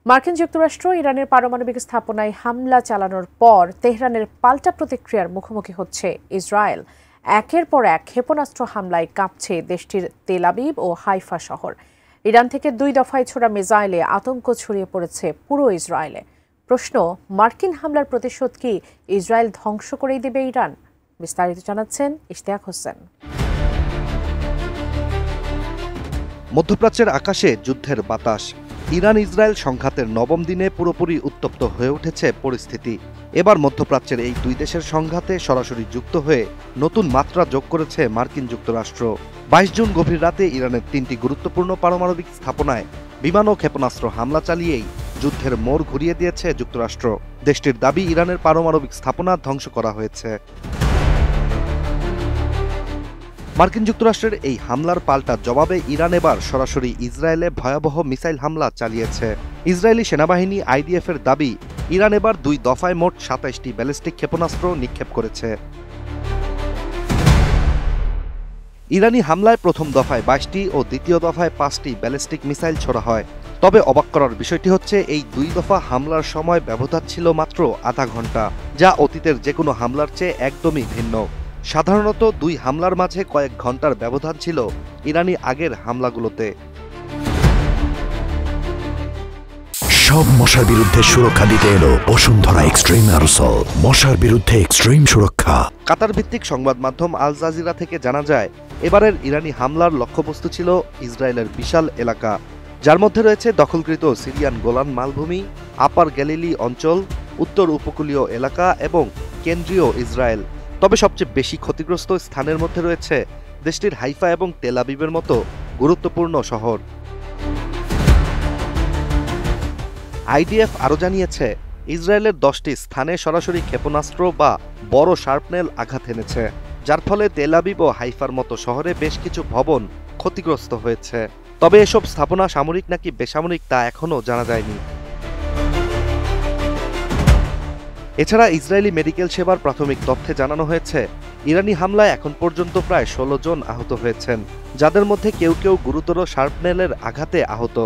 মার্কিন যুক্তরাষ্ট্র ইরানের পারমাণবিক স্থাপনায় হামলা চালানোর পর তেহরানের পাল্টা প্রতিক্রিয়ার মুখোমুখি হচ্ছে ইসরায়েল। একের পর এক ক্ষেপণাস্ত্র হামলায় কাঁপছে দেশটির তেল আবিব ও হাইফা শহর। ইরান থেকে 2 দফায় ছোড়া মিসাইলে আতঙ্ক ছড়িয়ে পড়েছে পুরো ইসরায়েলে। প্রশ্ন, মার্কিন হামলার প্রতিশোধ কি ইসরায়েল ধ্বংস করেই দেবে ইরান? বিস্তারিত জানাচ্ছেন ইশতিয়াক হোসেন। মধ্যপ্রাচ্যের আকাশে যুদ্ধের বাতাস। ইরান ইসরায়েল সংঘাতের নবম দিনে পুরোপুরি উত্তপ্ত হয়ে উঠেছে পরিস্থিতি। এবার মধ্যপ্রাচ্যের এই দুই দেশের সংঘাতে সরাসরি যুক্ত হয়ে নতুন মাত্রা যোগ করেছে মার্কিন যুক্তরাষ্ট্র। 22 জুন গভীর রাতে ইরানের 3টি গুরুত্বপূর্ণ পারমাণবিক স্থাপনায় বিমান ও ক্ষেপণাস্ত্র হামলা চালিয়েই যুদ্ধের মোড় ঘুরিয়ে দিয়েছে যুক্তরাষ্ট্র। দেশটির দাবি, ইরানের পারমাণবিক স্থাপনা ধ্বংস করা হয়েছে। মার্কিন যুক্তরাষ্ট্রের এই হামলার পাল্টা জবাবে ইরান এবার সরাসরি ইসরায়েলে ভয়াবহ মিসাইল হামলা চালিয়েছে। ইসরায়েলি সেনাবাহিনী IDF এর দাবি, ইরান এবার 2 দফায় মোট 27টি ব্যালিস্টিক ক্ষেপণাস্ত্র নিক্ষেপ করেছে। ইরানি হামলায় প্রথম দফায় 22টি ও দ্বিতীয় দফায় 5টি ব্যালিস্টিক মিসাইল ছোড়া হয়। তবে অবাক করার বিষয়টি হচ্ছে, এই 2 দফা হামলার সময় ব্যবধান ছিল মাত্র আধা ঘন্টা, যা অতীতের যে কোনো হামলার চেয়ে একদমই ভিন্ন। সাধারণত 2 হামলার মাঝে কয়েক ঘন্টার ব্যবধান ছিল ইরানি আগের হামলাগুলোতে। সব মশার বিরুদ্ধে সুরক্ষা দিতে এলো বসুন্ধরা এক্সট্রিম অ্যারোসল, মশার বিরুদ্ধে এক্সট্রিম সুরক্ষা। কাতার ভিত্তিক সংবাদ মাধ্যম আল জাজিরা থেকে জানা যায়, এবারের ইরানি হামলার লক্ষ্যবস্তু ছিল ইসরায়েলের বিশাল এলাকা, যার মধ্যে রয়েছে দখলকৃত সিরিয়ান গোলান মালভূমি, আপার গ্যালিলি অঞ্চল, উত্তর উপকূলীয় এলাকা এবং কেন্দ্রীয় ইসরায়েল। তবে সবচেয়ে বেশি ক্ষতিগ্রস্ত স্থানের মধ্যে রয়েছে দেশটির হাইফা এবং তেল আবিবের মতো গুরুত্বপূর্ণ শহর। IDF আরও জানিয়েছে, ইসরায়েলের 10টি স্থানে সরাসরি ক্ষেপণাস্ত্র বা বড় শার্পনেল আঘাত এনেছে, যার ফলে তেল আবিব ও হাইফার মতো শহরে বেশ কিছু ভবন ক্ষতিগ্রস্ত হয়েছে। তবে এসব স্থাপনা সামরিক নাকি বেসামরিক তা এখনও জানা যায়নি। এছাড়া ইসরায়েলি মেডিকেল সেবার প্রাথমিক তথ্যে জানানো হয়েছে, ইরানি হামলায় এখন পর্যন্ত প্রায় 16 জন আহত হয়েছেন, যাদের মধ্যে কেউ কেউ গুরুতর শার্পনেলের আঘাতে আহত।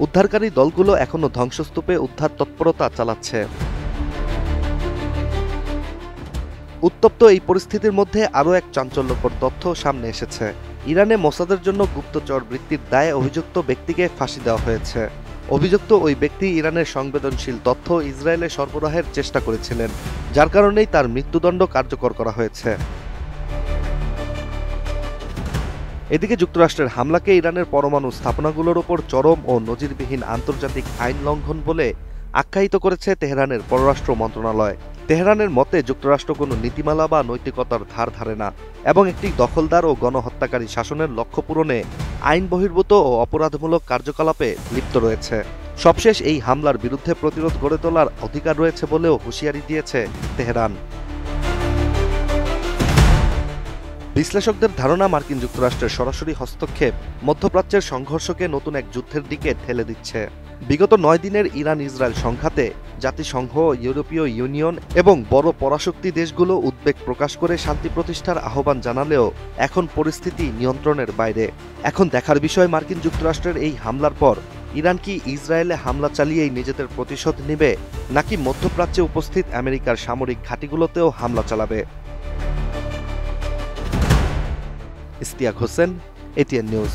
উদ্ধারকারী দলগুলো এখনও ধ্বংসস্তূপে উদ্ধার তৎপরতা চালাচ্ছে। উত্তপ্ত এই পরিস্থিতির মধ্যে আরও এক চাঞ্চল্যকর তথ্য সামনে এসেছে। ইরানে মোসাদের জন্য গুপ্তচর বৃত্তির দায়ে অভিযুক্ত ব্যক্তিকে ফাঁসি দেওয়া হয়েছে। অভিযুক্ত ওই ব্যক্তি ইরানের সংবেদনশীল তথ্য ইসরায়েলে সরবরাহের চেষ্টা করেছিলেন, যার কারণেই তার মৃত্যুদণ্ড কার্যকর করা হয়েছে। এদিকে যুক্তরাষ্ট্রের হামলাকে ইরানের পরমাণু স্থাপনাগুলোর ওপর চরম ও নজিরবিহীন আন্তর্জাতিক আইন লঙ্ঘন বলে আখ্যায়িত করেছে তেহরানের পররাষ্ট্র মন্ত্রণালয়। তেহরানের মতে, যুক্তরাষ্ট্র কোনো নীতিমালা বা নৈতিকতার ধার ধারে না এবং একটি দখলদার ও গণহত্যাকারী শাসনের লক্ষ্য পূরণে আইন বহির্ভূত ও অপরাধমূলক কার্যকলাপে লিপ্ত রয়েছে। সবশেষ এই হামলার বিরুদ্ধে প্রতিরোধ গড়ে তোলার অধিকার রয়েছে বলেও হুঁশিয়ারি দিয়েছে তেহরান। বিশ্লেষকদের ধারণা, মার্কিন যুক্তরাষ্ট্রের সরাসরি হস্তক্ষেপ মধ্যপ্রাচ্যের সংঘর্ষকে নতুন এক যুদ্ধের দিকে ঠেলে দিচ্ছে। বিগত 9 দিনের ইরান ইসরায়েল সংঘাতে জাতিসংঘ, ইউরোপীয় ইউনিয়ন এবং বড় পরাশক্তি দেশগুলো উদ্বেগ প্রকাশ করে শান্তি প্রতিষ্ঠার আহ্বান জানালেও এখন পরিস্থিতি নিয়ন্ত্রণের বাইরে। এখন দেখার বিষয়, মার্কিন যুক্তরাষ্ট্রের এই হামলার পর ইরান কি ইসরায়েলে হামলা চালিয়েই নিজেদের প্রতিশোধ নেবে, নাকি মধ্যপ্রাচ্যে উপস্থিত আমেরিকার সামরিক ঘাঁটিগুলোতেও হামলা চালাবে। Ishtiaq Hossain, ATN news.